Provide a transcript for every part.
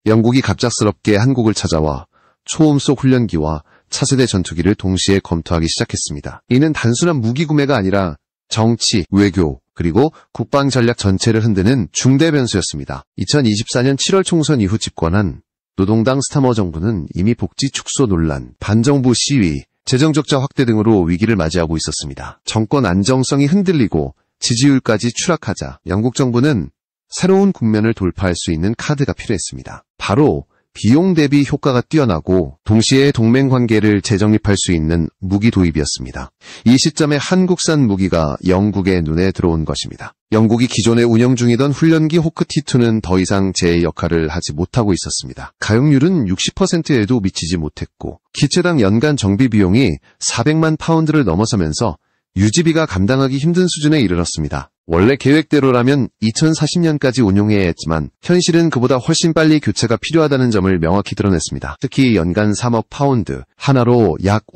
영국이 갑작스럽게 한국을 찾아와 초음속 훈련기와 차세대 전투기를 동시에 검토하기 시작했습니다. 이는 단순한 무기 구매가 아니라 정치, 외교, 그리고 국방 전략 전체를 흔드는 중대 변수였습니다. 2024년 7월 총선 이후 집권한 노동당 스타머 정부는 이미 복지 축소 논란, 반정부 시위, 재정 적자 확대 등으로 위기를 맞이하고 있었습니다. 정권 안정성이 흔들리고 지지율까지 추락하자 영국 정부는 새로운 국면을 돌파할 수 있는 카드가 필요했습니다. 바로 비용 대비 효과가 뛰어나고 동시에 동맹 관계를 재정립할 수 있는 무기 도입이었습니다. 이 시점에 한국산 무기가 영국의 눈에 들어온 것입니다. 영국이 기존에 운영 중이던 훈련기 호크 T2는 더 이상 제 역할을 하지 못하고 있었습니다. 가용률은 60%에도 미치지 못했고 기체당 연간 정비 비용이 400만 파운드를 넘어서면서 유지비가 감당하기 힘든 수준에 이르렀습니다. 원래 계획대로라면 2040년까지 운용해야 했지만 현실은 그보다 훨씬 빨리 교체가 필요하다는 점을 명확히 드러냈습니다. 특히 연간 3억 파운드, 하나로 약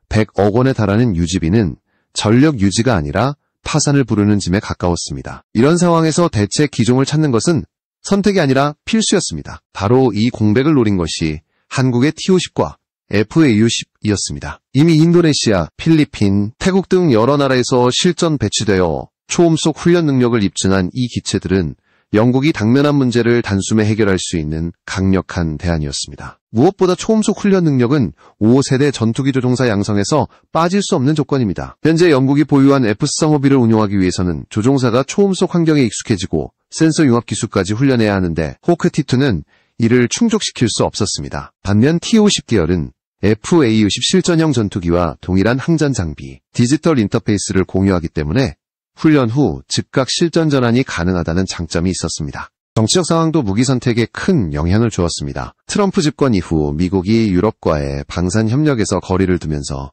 100억 원에 달하는 유지비는 전력 유지가 아니라 파산을 부르는 짐에 가까웠습니다. 이런 상황에서 대체 기종을 찾는 것은 선택이 아니라 필수였습니다. 바로 이 공백을 노린 것이 한국의 T-50과 FA-50이었습니다. 이미 인도네시아, 필리핀, 태국 등 여러 나라에서 실전 배치되어 초음속 훈련 능력을 입증한 이 기체들은 영국이 당면한 문제를 단숨에 해결할 수 있는 강력한 대안이었습니다. 무엇보다 초음속 훈련 능력은 5세대 전투기 조종사 양성에서 빠질 수 없는 조건입니다. 현재 영국이 보유한 F-35B를 운용하기 위해서는 조종사가 초음속 환경에 익숙해지고 센서 융합 기술까지 훈련해야 하는데 호크 T2는 이를 충족시킬 수 없었습니다. 반면 T-50 계열은 FA-50 실전형 전투기와 동일한 항전 장비, 디지털 인터페이스를 공유하기 때문에 훈련 후 즉각 실전 전환이 가능하다는 장점이 있었습니다. 정치적 상황도 무기 선택에 큰 영향을 주었습니다. 트럼프 집권 이후 미국이 유럽과의 방산 협력에서 거리를 두면서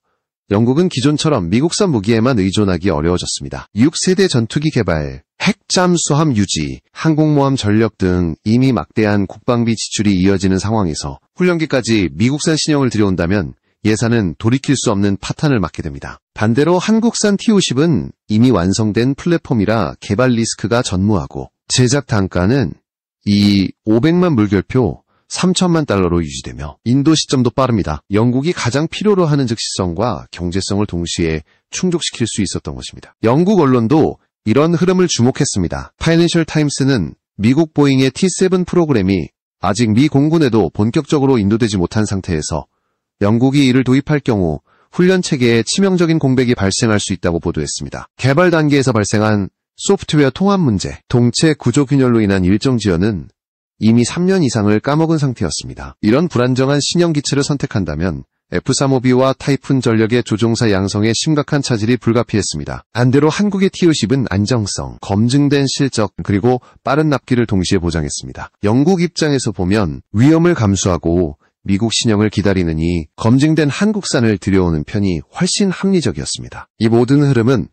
영국은 기존처럼 미국산 무기에만 의존하기 어려워졌습니다. 6세대 전투기 개발, 핵잠수함 유지, 항공모함 전력 등 이미 막대한 국방비 지출이 이어지는 상황에서 훈련기까지 미국산 신형을 들여온다면 예산은 돌이킬 수 없는 파탄을 맞게 됩니다. 반대로 한국산 T-50은 이미 완성된 플랫폼이라 개발 리스크가 전무하고 제작 단가는 이 500만 물결표 3천만 달러로 유지되며 인도 시점도 빠릅니다. 영국이 가장 필요로 하는 즉시성과 경제성을 동시에 충족시킬 수 있었던 것입니다. 영국 언론도 이런 흐름을 주목했습니다. 파이낸셜 타임스는 미국 보잉의 T-7 프로그램이 아직 미 공군에도 본격적으로 인도되지 못한 상태에서 영국이 이를 도입할 경우 훈련 체계에 치명적인 공백이 발생할 수 있다고 보도했습니다. 개발 단계에서 발생한 소프트웨어 통합 문제, 동체 구조 균열로 인한 일정 지연은 이미 3년 이상을 까먹은 상태였습니다. 이런 불안정한 신형 기체를 선택한다면 F-35B와 타이푼 전력의 조종사 양성에 심각한 차질이 불가피했습니다. 반대로 한국의 T-50은 안정성, 검증된 실적, 그리고 빠른 납기를 동시에 보장했습니다. 영국 입장에서 보면 위험을 감수하고 미국 신형을 기다리느니 검증된 한국산을 들여오는 편이 훨씬 합리적이었습니다. 이 모든 흐름은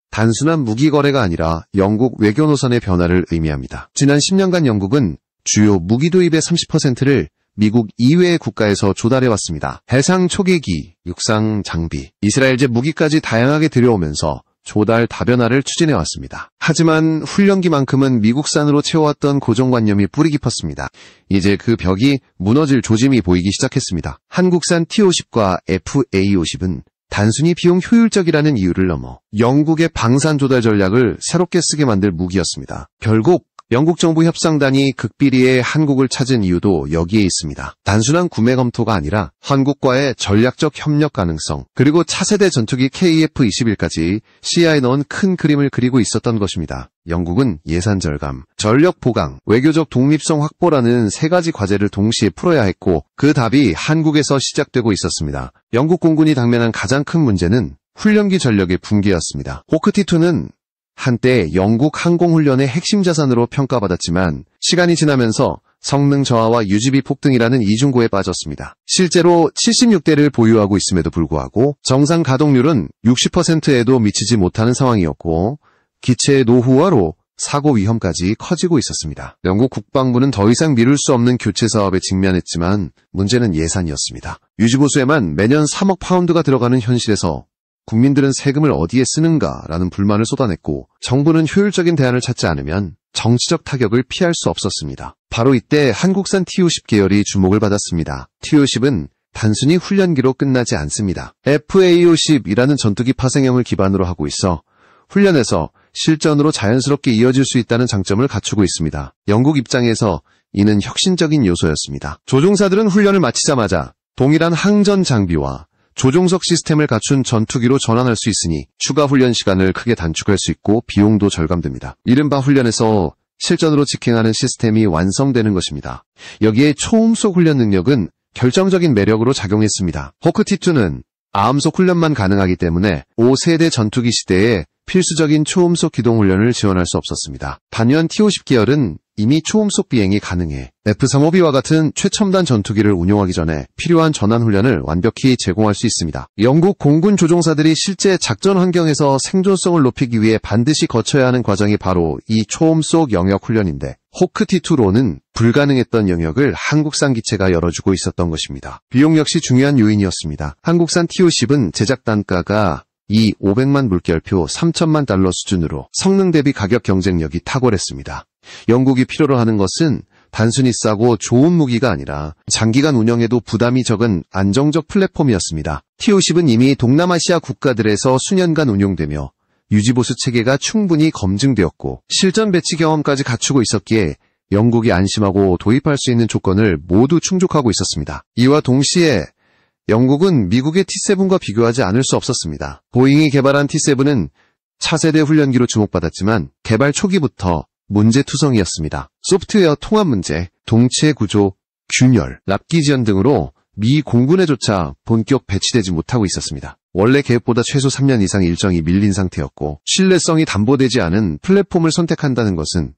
단순한 무기 거래가 아니라 영국 외교 노선의 변화를 의미합니다. 지난 10년간 영국은 주요 무기 도입의 30%를 미국 이외의 국가에서 조달해왔습니다. 해상 초계기, 육상 장비, 이스라엘제 무기까지 다양하게 들여오면서 조달 다변화를 추진해왔습니다. 하지만 훈련기만큼은 미국산으로 채워왔던 고정관념이 뿌리 깊었습니다. 이제 그 벽이 무너질 조짐이 보이기 시작했습니다. 한국산 T-50과 FA-50은 단순히 비용 효율적이라는 이유를 넘어 영국의 방산 조달 전략을 새롭게 쓰게 만들 무기였습니다. 결국 영국 정부 협상단이 극비리에 한국을 찾은 이유도 여기에 있습니다. 단순한 구매 검토가 아니라 한국과의 전략적 협력 가능성, 그리고 차세대 전투기 KF-21까지 시야에 넣은 큰 그림을 그리고 있었던 것입니다. 영국은 예산 절감, 전력 보강, 외교적 독립성 확보라는 세 가지 과제를 동시에 풀어야 했고 그 답이 한국에서 시작되고 있었습니다. 영국 공군이 당면한 가장 큰 문제는 훈련기 전력의 붕괴였습니다. 호크 T2는 한때 영국 항공훈련의 핵심 자산으로 평가받았지만 시간이 지나면서 성능 저하와 유지비 폭등이라는 이중고에 빠졌습니다. 실제로 76대를 보유하고 있음에도 불구하고 정상 가동률은 60%에도 미치지 못하는 상황이었고 기체의 노후화로 사고 위험까지 커지고 있었습니다. 영국 국방부는 더 이상 미룰 수 없는 교체 사업에 직면했지만 문제는 예산이었습니다. 유지보수에만 매년 3억 파운드가 들어가는 현실에서 국민들은 세금을 어디에 쓰는가라는 불만을 쏟아냈고 정부는 효율적인 대안을 찾지 않으면 정치적 타격을 피할 수 없었습니다. 바로 이때 한국산 T-50 계열이 주목을 받았습니다. T-50은 단순히 훈련기로 끝나지 않습니다. FA-50이라는 전투기 파생형을 기반으로 하고 있어 훈련에서 실전으로 자연스럽게 이어질 수 있다는 장점을 갖추고 있습니다. 영국 입장에서 이는 혁신적인 요소였습니다. 조종사들은 훈련을 마치자마자 동일한 항전 장비와 조종석 시스템을 갖춘 전투기로 전환할 수 있으니 추가 훈련 시간을 크게 단축할 수 있고 비용도 절감됩니다. 이른바 훈련에서 실전으로 직행하는 시스템이 완성되는 것입니다. 여기에 초음속 훈련 능력은 결정적인 매력으로 작용했습니다. 호크 T2는 아음속 훈련만 가능하기 때문에 5세대 전투기 시대에 필수적인 초음속 기동 훈련을 지원할 수 없었습니다. 반면 T-50 계열은 이미 초음속 비행이 가능해 F-35B와 같은 최첨단 전투기를 운용하기 전에 필요한 전환 훈련을 완벽히 제공할 수 있습니다. 영국 공군 조종사들이 실제 작전 환경에서 생존성을 높이기 위해 반드시 거쳐야 하는 과정이 바로 이 초음속 영역 훈련인데 호크 T2로는 불가능했던 영역을 한국산 기체가 열어주고 있었던 것입니다. 비용 역시 중요한 요인이었습니다. 한국산 T-50은 제작 단가가 이 500만 물결표 3천만 달러 수준으로 성능 대비 가격 경쟁력이 탁월했습니다. 영국이 필요로 하는 것은 단순히 싸고 좋은 무기가 아니라 장기간 운영에도 부담이 적은 안정적 플랫폼이었습니다. T-50은 이미 동남아시아 국가들에서 수년간 운용되며 유지보수 체계가 충분히 검증되었고 실전 배치 경험까지 갖추고 있었기에 영국이 안심하고 도입할 수 있는 조건을 모두 충족하고 있었습니다. 이와 동시에 영국은 미국의 T-7과 비교하지 않을 수 없었습니다. 보잉이 개발한 T-7은 차세대 훈련기로 주목받았지만 개발 초기부터 문제투성이었습니다. 소프트웨어 통합 문제, 동체 구조, 균열, 납기 지연 등으로 미 공군에조차 본격 배치되지 못하고 있었습니다. 원래 계획보다 최소 3년 이상 일정이 밀린 상태였고 신뢰성이 담보되지 않은 플랫폼을 선택한다는 것은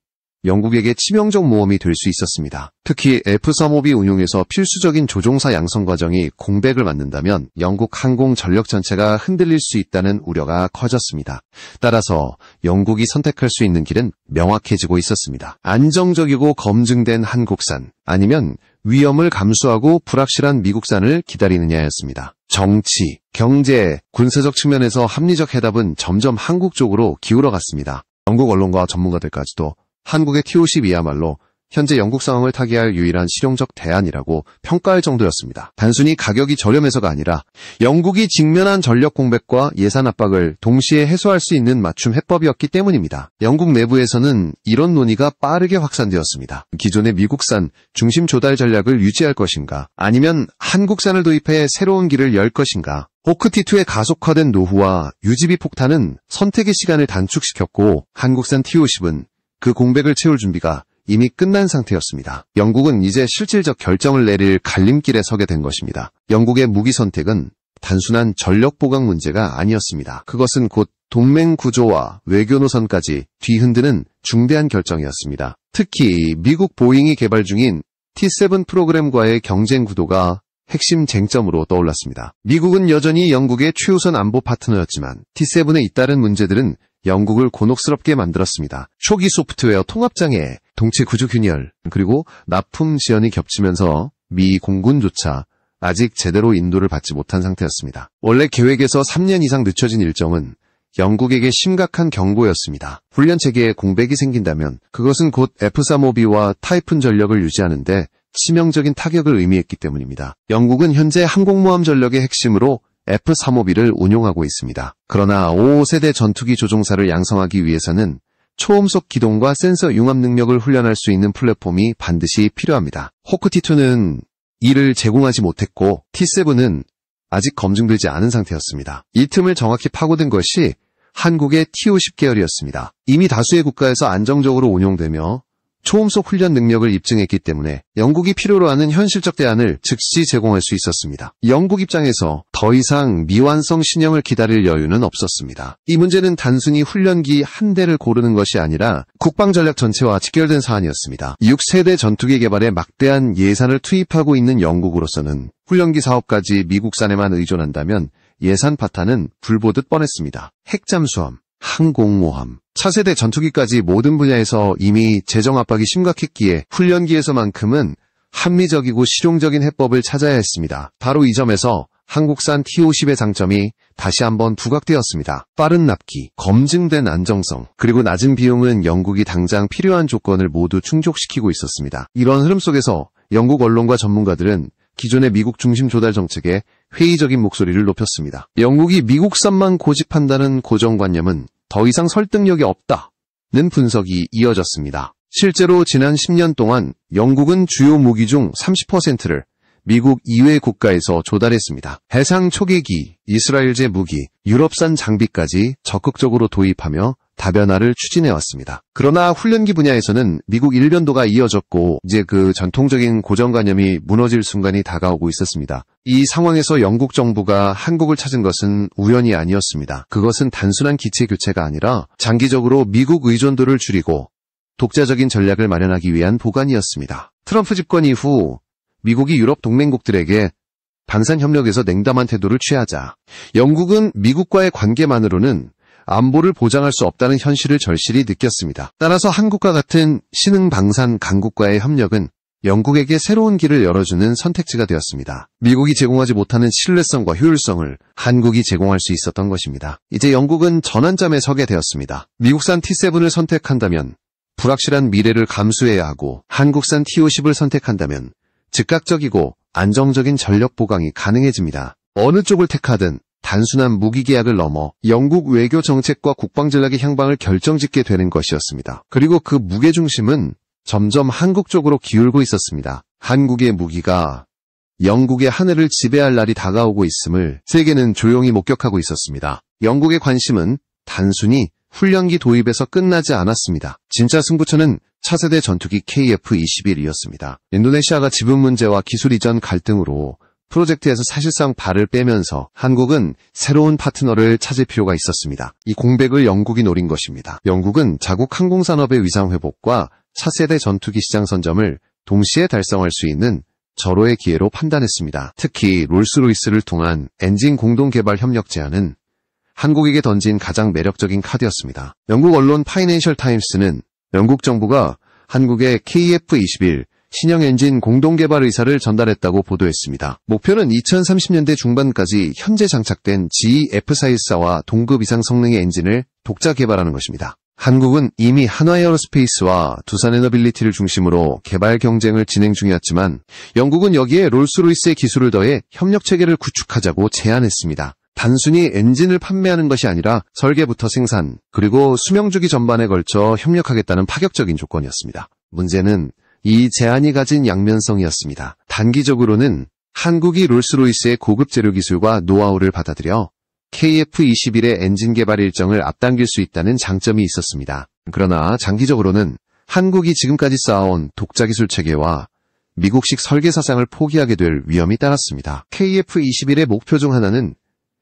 영국에게 치명적 모험이 될 수 있었습니다. 특히 F-35B 운용에서 필수적인 조종사 양성 과정이 공백을 맞는다면 영국 항공 전력 전체가 흔들릴 수 있다는 우려가 커졌습니다. 따라서 영국이 선택할 수 있는 길은 명확해지고 있었습니다. 안정적이고 검증된 한국산 아니면 위험을 감수하고 불확실한 미국산을 기다리느냐였습니다. 정치, 경제, 군사적 측면에서 합리적 해답은 점점 한국 쪽으로 기울어갔습니다. 영국 언론과 전문가들까지도 한국의 T-50이야말로 현재 영국 상황을 타개할 유일한 실용적 대안이라고 평가할 정도였습니다. 단순히 가격이 저렴해서가 아니라 영국이 직면한 전력 공백과 예산 압박을 동시에 해소할 수 있는 맞춤 해법이었기 때문입니다. 영국 내부에서는 이런 논의가 빠르게 확산되었습니다. 기존의 미국산 중심 조달 전략을 유지할 것인가 아니면 한국산을 도입해 새로운 길을 열 것인가. 호크 T2의 가속화된 노후와 유지비 폭탄은 선택의 시간을 단축시켰고 한국산 T-50은 그 공백을 채울 준비가 이미 끝난 상태였습니다. 영국은 이제 실질적 결정을 내릴 갈림길에 서게 된 것입니다. 영국의 무기 선택은 단순한 전력 보강 문제가 아니었습니다. 그것은 곧 동맹 구조와 외교 노선까지 뒤흔드는 중대한 결정이었습니다. 특히 미국 보잉이 개발 중인 T-7 프로그램과의 경쟁 구도가 핵심 쟁점으로 떠올랐습니다. 미국은 여전히 영국의 최우선 안보 파트너였지만 T-7에 잇따른 문제들은 영국을 곤혹스럽게 만들었습니다. 초기 소프트웨어 통합장애, 동체 구조 균열, 그리고 납품 지연이 겹치면서 미 공군조차 아직 제대로 인도를 받지 못한 상태였습니다. 원래 계획에서 3년 이상 늦춰진 일정은 영국에게 심각한 경고였습니다. 훈련 체계에 공백이 생긴다면 그것은 곧 F-35B와 타이푼 전력을 유지하는데 치명적인 타격을 의미했기 때문입니다. 영국은 현재 항공모함 전력의 핵심으로 F-35B를 운용하고 있습니다. 그러나 5세대 전투기 조종사를 양성하기 위해서는 초음속 기동과 센서 융합 능력을 훈련할 수 있는 플랫폼이 반드시 필요합니다. 호크 T2는 이를 제공하지 못했고 T-7은 아직 검증되지 않은 상태였습니다. 이 틈을 정확히 파고든 것이 한국의 T-50 계열이었습니다. 이미 다수의 국가에서 안정적으로 운용되며 초음속 훈련 능력을 입증했기 때문에 영국이 필요로 하는 현실적 대안을 즉시 제공할 수 있었습니다. 영국 입장에서 더 이상 미완성 신형을 기다릴 여유는 없었습니다. 이 문제는 단순히 훈련기 한 대를 고르는 것이 아니라 국방전략 전체와 직결된 사안이었습니다. 6세대 전투기 개발에 막대한 예산을 투입하고 있는 영국으로서는 훈련기 사업까지 미국산에만 의존한다면 예산 파탄은 불보듯 뻔했습니다. 핵잠수함, 항공모함, 차세대 전투기까지 모든 분야에서 이미 재정 압박이 심각했기에 훈련기에서만큼은 합리적이고 실용적인 해법을 찾아야 했습니다. 바로 이 점에서 한국산 T-50의 장점이 다시 한번 부각되었습니다. 빠른 납기, 검증된 안정성, 그리고 낮은 비용은 영국이 당장 필요한 조건을 모두 충족시키고 있었습니다. 이런 흐름 속에서 영국 언론과 전문가들은 기존의 미국 중심 조달 정책에 회의적인 목소리를 높였습니다. 영국이 미국산만 고집한다는 고정관념은 더 이상 설득력이 없다는 분석이 이어졌습니다. 실제로 지난 10년 동안 영국은 주요 무기 중 30%를 미국 이외 국가에서 조달했습니다. 해상 초계기, 이스라엘제 무기, 유럽산 장비까지 적극적으로 도입하며 다변화를 추진해왔습니다. 그러나 훈련기 분야에서는 미국 일변도가 이어졌고 이제 그 전통적인 고정관념이 무너질 순간이 다가오고 있었습니다. 이 상황에서 영국 정부가 한국을 찾은 것은 우연이 아니었습니다. 그것은 단순한 기체 교체가 아니라 장기적으로 미국 의존도를 줄이고 독자적인 전략을 마련하기 위한 보관이었습니다. 트럼프 집권 이후 미국이 유럽 동맹국들에게 방산협력에서 냉담한 태도를 취하자 영국은 미국과의 관계만으로는 안보를 보장할 수 없다는 현실을 절실히 느꼈습니다. 따라서 한국과 같은 신흥 방산 강국과의 협력은 영국에게 새로운 길을 열어주는 선택지가 되었습니다. 미국이 제공하지 못하는 신뢰성과 효율성을 한국이 제공할 수 있었던 것입니다. 이제 영국은 전환점에 서게 되었습니다. 미국산 T7을 선택한다면 불확실한 미래를 감수해야 하고 한국산 T-50을 선택한다면 즉각적이고 안정적인 전력 보강이 가능해집니다. 어느 쪽을 택하든 단순한 무기 계약을 넘어 영국 외교 정책과 국방 전략의 향방을 결정짓게 되는 것이었습니다. 그리고 그 무게중심은 점점 한국 쪽으로 기울고 있었습니다. 한국의 무기가 영국의 하늘을 지배할 날이 다가오고 있음을 세계는 조용히 목격하고 있었습니다. 영국의 관심은 단순히 훈련기 도입에서 끝나지 않았습니다. 진짜 승부처는 차세대 전투기 KF-21이었습니다. 인도네시아가 지분 문제와 기술 이전 갈등으로 프로젝트에서 사실상 발을 빼면서 한국은 새로운 파트너를 찾을 필요가 있었습니다. 이 공백을 영국이 노린 것입니다. 영국은 자국 항공산업의 위상 회복과 차세대 전투기 시장 선점을 동시에 달성할 수 있는 절호의 기회로 판단했습니다. 특히 롤스로이스를 통한 엔진 공동 개발 협력 제안은 한국에게 던진 가장 매력적인 카드였습니다. 영국 언론 파이낸셜 타임스는 영국 정부가 한국의 KF-21 신형 엔진 공동 개발 의사를 전달했다고 보도했습니다. 목표는 2030년대 중반까지 현재 장착된 GE F414와 동급 이상 성능의 엔진을 독자 개발하는 것입니다. 한국은 이미 한화에어로스페이스와 두산에너빌리티를 중심으로 개발 경쟁을 진행 중이었지만 영국은 여기에 롤스로이스의 기술을 더해 협력체계를 구축하자고 제안했습니다. 단순히 엔진을 판매하는 것이 아니라 설계부터 생산, 그리고 수명주기 전반에 걸쳐 협력하겠다는 파격적인 조건이었습니다. 문제는 이 제안이 가진 양면성이었습니다. 단기적으로는 한국이 롤스로이스의 고급 재료 기술과 노하우를 받아들여 KF-21의 엔진 개발 일정을 앞당길 수 있다는 장점이 있었습니다. 그러나 장기적으로는 한국이 지금까지 쌓아온 독자 기술 체계와 미국식 설계 사상을 포기하게 될 위험이 따랐습니다. KF-21의 목표 중 하나는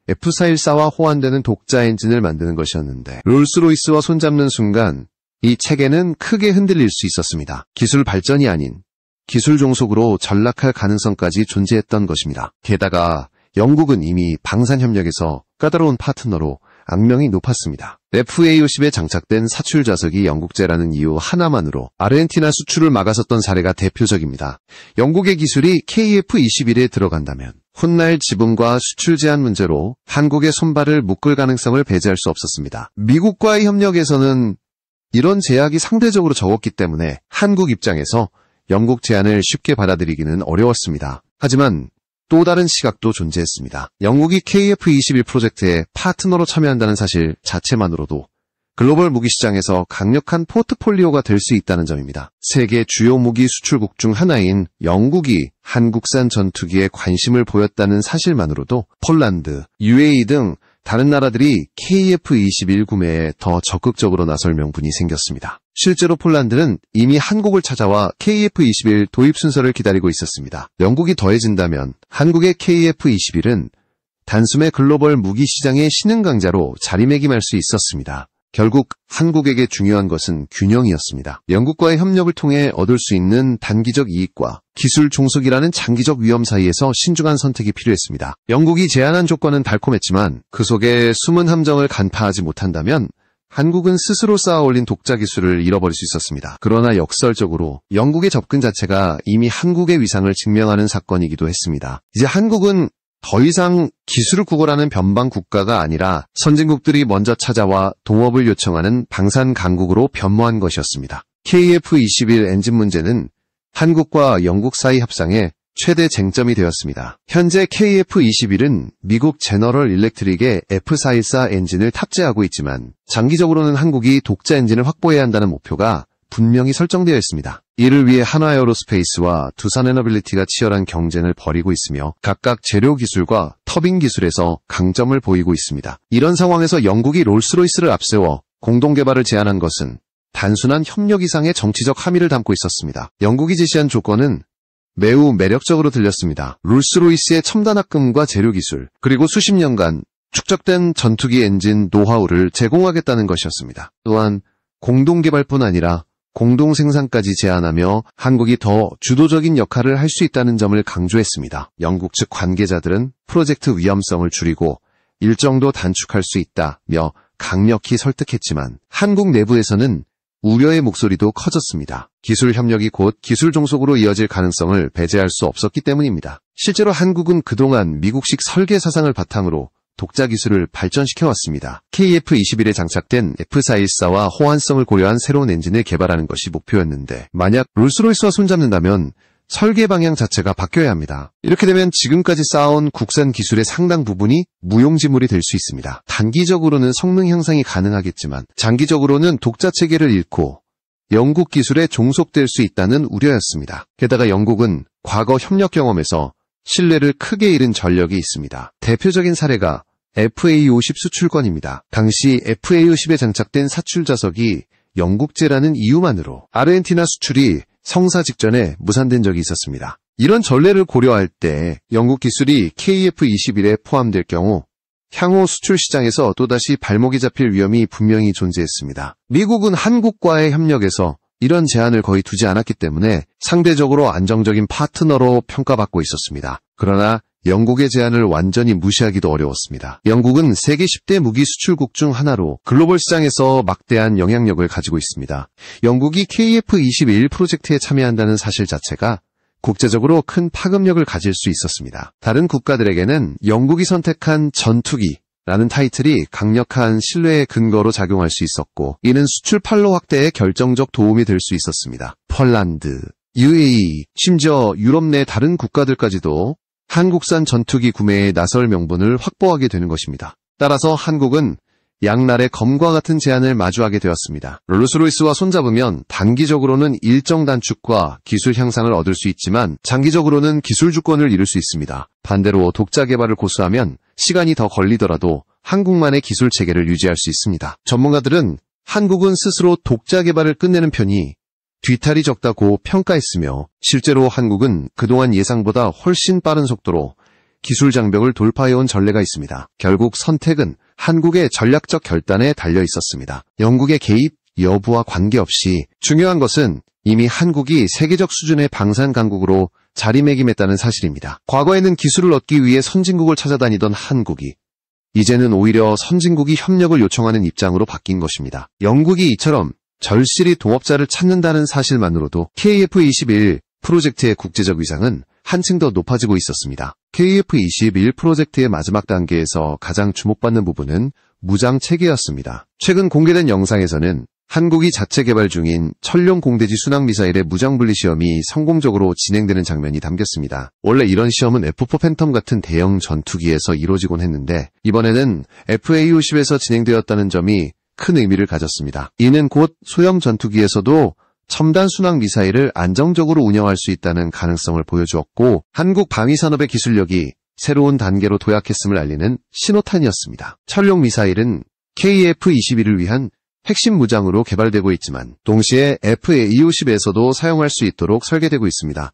F414와 호환되는 독자 엔진을 만드는 것이었는데 롤스로이스와 손잡는 순간 이 체계는 크게 흔들릴 수 있었습니다. 기술 발전이 아닌 기술 종속으로 전락할 가능성까지 존재했던 것입니다. 게다가 영국은 이미 방산협력에서 까다로운 파트너로 악명이 높았습니다. FA-50에 장착된 사출 좌석이 영국제라는 이유 하나만으로 아르헨티나 수출을 막았었던 사례가 대표적입니다. 영국의 기술이 KF-21에 들어간다면 훗날 지분과 수출 제한 문제로 한국의 손발을 묶을 가능성을 배제할 수 없었습니다. 미국과의 협력에서는 이런 제약이 상대적으로 적었기 때문에 한국 입장에서 영국 제안을 쉽게 받아들이기는 어려웠습니다. 하지만 또 다른 시각도 존재했습니다. 영국이 KF-21 프로젝트에 파트너로 참여한다는 사실 자체만으로도 글로벌 무기 시장에서 강력한 포트폴리오가 될 수 있다는 점입니다. 세계 주요 무기 수출국 중 하나인 영국이 한국산 전투기에 관심을 보였다는 사실만으로도 폴란드, UAE 등 다른 나라들이 KF-21 구매에 더 적극적으로 나설 명분이 생겼습니다. 실제로 폴란드는 이미 한국을 찾아와 KF-21 도입 순서를 기다리고 있었습니다. 영국이 더해진다면 한국의 KF-21은 단숨에 글로벌 무기 시장의 신흥 강자로 자리매김할 수 있었습니다. 결국 한국에게 중요한 것은 균형이었습니다. 영국과의 협력을 통해 얻을 수 있는 단기적 이익과 기술 종속이라는 장기적 위험 사이에서 신중한 선택이 필요했습니다. 영국이 제안한 조건은 달콤했지만 그 속에 숨은 함정을 간파하지 못한다면 한국은 스스로 쌓아올린 독자 기술을 잃어버릴 수 있었습니다. 그러나 역설적으로 영국의 접근 자체가 이미 한국의 위상을 증명하는 사건이기도 했습니다. 이제 한국은 더 이상 기술을 구걸하는 변방 국가가 아니라 선진국들이 먼저 찾아와 동업을 요청하는 방산 강국으로 변모한 것이었습니다. KF-21 엔진 문제는 한국과 영국 사이 협상의 최대 쟁점이 되었습니다. 현재 KF-21은 미국 제너럴 일렉트릭의 F414 엔진을 탑재하고 있지만 장기적으로는 한국이 독자 엔진을 확보해야 한다는 목표가 분명히 설정되어 있습니다. 이를 위해 한화에어로스페이스와 두산에너빌리티가 치열한 경쟁을 벌이고 있으며 각각 재료 기술과 터빈 기술에서 강점을 보이고 있습니다. 이런 상황에서 영국이 롤스로이스를 앞세워 공동 개발을 제안한 것은 단순한 협력 이상의 정치적 함의를 담고 있었습니다. 영국이 제시한 조건은 매우 매력적으로 들렸습니다. 롤스로이스의 첨단 합금과 재료 기술, 그리고 수십 년간 축적된 전투기 엔진 노하우를 제공하겠다는 것이었습니다. 또한 공동 개발뿐 아니라 공동 생산까지 제안하며 한국이 더 주도적인 역할을 할 수 있다는 점을 강조했습니다. 영국 측 관계자들은 프로젝트 위험성을 줄이고 일정도 단축할 수 있다며 강력히 설득했지만 한국 내부에서는 우려의 목소리도 커졌습니다. 기술 협력이 곧 기술 종속으로 이어질 가능성을 배제할 수 없었기 때문입니다. 실제로 한국은 그동안 미국식 설계 사상을 바탕으로 독자 기술을 발전시켜왔습니다. KF-21에 장착된 F414와 호환성을 고려한 새로운 엔진을 개발하는 것이 목표였는데 만약 롤스로이스와 손잡는다면 설계 방향 자체가 바뀌어야 합니다. 이렇게 되면 지금까지 쌓아온 국산 기술의 상당 부분이 무용지물이 될 수 있습니다. 단기적으로는 성능 향상이 가능하겠지만 장기적으로는 독자 체계를 잃고 영국 기술에 종속될 수 있다는 우려였습니다. 게다가 영국은 과거 협력 경험에서 신뢰를 크게 잃은 전력이 있습니다. 대표적인 사례가 FA-50 수출권입니다. 당시 FA-50에 장착된 사출 좌석이 영국제라는 이유만으로 아르헨티나 수출이 성사 직전에 무산된 적이 있었습니다. 이런 전례를 고려할 때 영국 기술이 KF-21에 포함될 경우 향후 수출 시장에서 또다시 발목이 잡힐 위험이 분명히 존재했습니다. 미국은 한국과의 협력에서 이런 제한을 거의 두지 않았기 때문에 상대적으로 안정적인 파트너로 평가받고 있었습니다. 그러나 영국의 제한을 완전히 무시하기도 어려웠습니다. 영국은 세계 10대 무기 수출국 중 하나로 글로벌 시장에서 막대한 영향력을 가지고 있습니다. 영국이 KF-21 프로젝트에 참여한다는 사실 자체가 국제적으로 큰 파급력을 가질 수 있었습니다. 다른 국가들에게는 영국이 선택한 전투기라는 타이틀이 강력한 신뢰의 근거로 작용할 수 있었고 이는 수출 판로 확대에 결정적 도움이 될 수 있었습니다. 폴란드, UAE, 심지어 유럽 내 다른 국가들까지도 한국산 전투기 구매에 나설 명분을 확보하게 되는 것입니다. 따라서 한국은 양날의 검과 같은 제안을 마주하게 되었습니다. 롤스로이스와 손잡으면 단기적으로는 일정 단축과 기술 향상을 얻을 수 있지만 장기적으로는 기술 주권을 잃을 수 있습니다. 반대로 독자 개발을 고수하면 시간이 더 걸리더라도 한국만의 기술 체계를 유지할 수 있습니다. 전문가들은 한국은 스스로 독자 개발을 끝내는 편이 뒤탈이 적다고 평가했으며 실제로 한국은 그동안 예상보다 훨씬 빠른 속도로 기술 장벽을 돌파해온 전례가 있습니다. 결국 선택은 한국의 전략적 결단에 달려 있었습니다. 영국의 개입 여부와 관계없이 중요한 것은 이미 한국이 세계적 수준의 방산 강국으로 자리매김했다는 사실입니다. 과거에는 기술을 얻기 위해 선진국을 찾아다니던 한국이 이제는 오히려 선진국이 협력을 요청하는 입장으로 바뀐 것입니다. 영국이 이처럼 절실히 동업자를 찾는다는 사실만으로도 KF-21 프로젝트의 국제적 위상은 한층 더 높아지고 있었습니다. KF-21 프로젝트의 마지막 단계에서 가장 주목받는 부분은 무장 체계였습니다. 최근 공개된 영상에서는 한국이 자체 개발 중인 천룡 공대지 순항 미사일의 무장 분리 시험이 성공적으로 진행되는 장면이 담겼습니다. 원래 이런 시험은 F4 팬텀 같은 대형 전투기에서 이루어지곤 했는데 이번에는 FA-50에서 진행되었다는 점이 큰 의미를 가졌습니다. 이는 곧 소형 전투기에서도 첨단 순항 미사일을 안정적으로 운영할 수 있다는 가능성을 보여주었고 한국 방위산업의 기술력이 새로운 단계로 도약했음을 알리는 신호탄이었습니다. 천룡 미사일은 KF-21을 위한 핵심 무장으로 개발되고 있지만 동시에 FA-50에서도 사용할 수 있도록 설계되고 있습니다.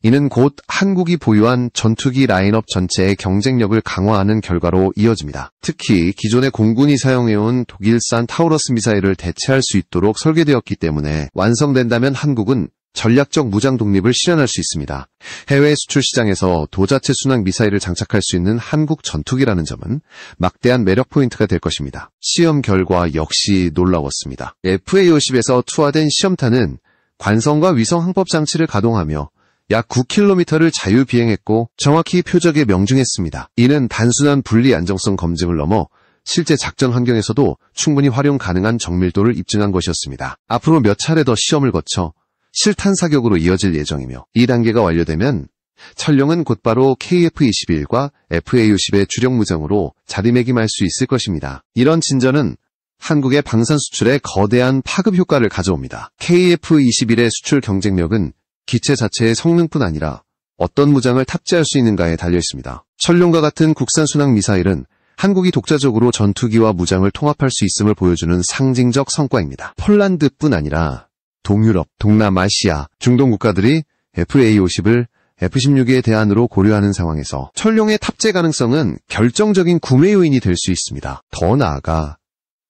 이는 곧 한국이 보유한 전투기 라인업 전체의 경쟁력을 강화하는 결과로 이어집니다. 특히 기존의 공군이 사용해온 독일산 타우러스 미사일을 대체할 수 있도록 설계되었기 때문에 완성된다면 한국은 전략적 무장 독립을 실현할 수 있습니다. 해외 수출 시장에서 도자체 순항 미사일을 장착할 수 있는 한국 전투기라는 점은 막대한 매력 포인트가 될 것입니다. 시험 결과 역시 놀라웠습니다. FA-50에서 투하된 시험탄은 관성과 위성 항법 장치를 가동하며 약 9km를 자유 비행했고 정확히 표적에 명중했습니다. 이는 단순한 분리 안정성 검증을 넘어 실제 작전 환경에서도 충분히 활용 가능한 정밀도를 입증한 것이었습니다. 앞으로 몇 차례 더 시험을 거쳐 실탄 사격으로 이어질 예정이며 이 단계가 완료되면 천룡은 곧바로 KF-21과 FA-50의 주력 무장으로 자리매김할 수 있을 것입니다. 이런 진전은 한국의 방산 수출에 거대한 파급 효과를 가져옵니다. KF-21의 수출 경쟁력은 기체 자체의 성능뿐 아니라 어떤 무장을 탑재할 수 있는가에 달려 있습니다. 천룡과 같은 국산 순항 미사일은 한국이 독자적으로 전투기와 무장을 통합할 수 있음을 보여주는 상징적 성과입니다. 폴란드뿐 아니라 동유럽, 동남아시아, 중동 국가들이 FA-50을 F-16의 대안으로 고려하는 상황에서 천룡의 탑재 가능성은 결정적인 구매 요인이 될 수 있습니다. 더 나아가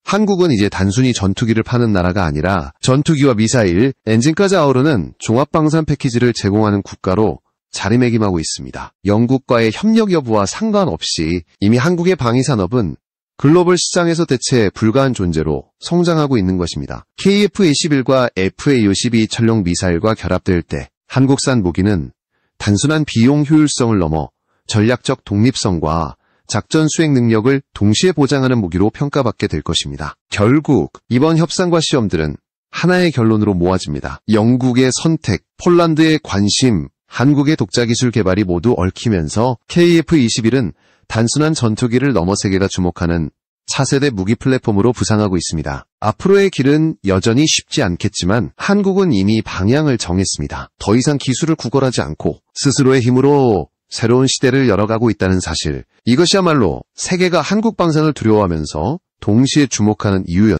한국은 이제 단순히 전투기를 파는 나라가 아니라 전투기와 미사일, 엔진까지 아우르는 종합방산 패키지를 제공하는 국가로 자리매김하고 있습니다. 영국과의 협력 여부와 상관없이 이미 한국의 방위산업은 글로벌 시장에서 대체 불가한 존재로 성장하고 있는 것입니다. KF-21과 FA-52 천룡 미사일과 결합될 때 한국산 무기는 단순한 비용 효율성을 넘어 전략적 독립성과 작전 수행 능력을 동시에 보장하는 무기로 평가받게 될 것입니다. 결국 이번 협상과 시험들은 하나의 결론으로 모아집니다. 영국의 선택, 폴란드의 관심, 한국의 독자기술 개발이 모두 얽히면서 KF-21은 단순한 전투기를 넘어 세계가 주목하는 차세대 무기 플랫폼으로 부상하고 있습니다. 앞으로의 길은 여전히 쉽지 않겠지만 한국은 이미 방향을 정했습니다. 더 이상 기술을 구걸하지 않고 스스로의 힘으로 새로운 시대를 열어가고 있다는 사실, 이것이야말로 세계가 한국 방산을 두려워하면서 동시에 주목하는 이유였습니다.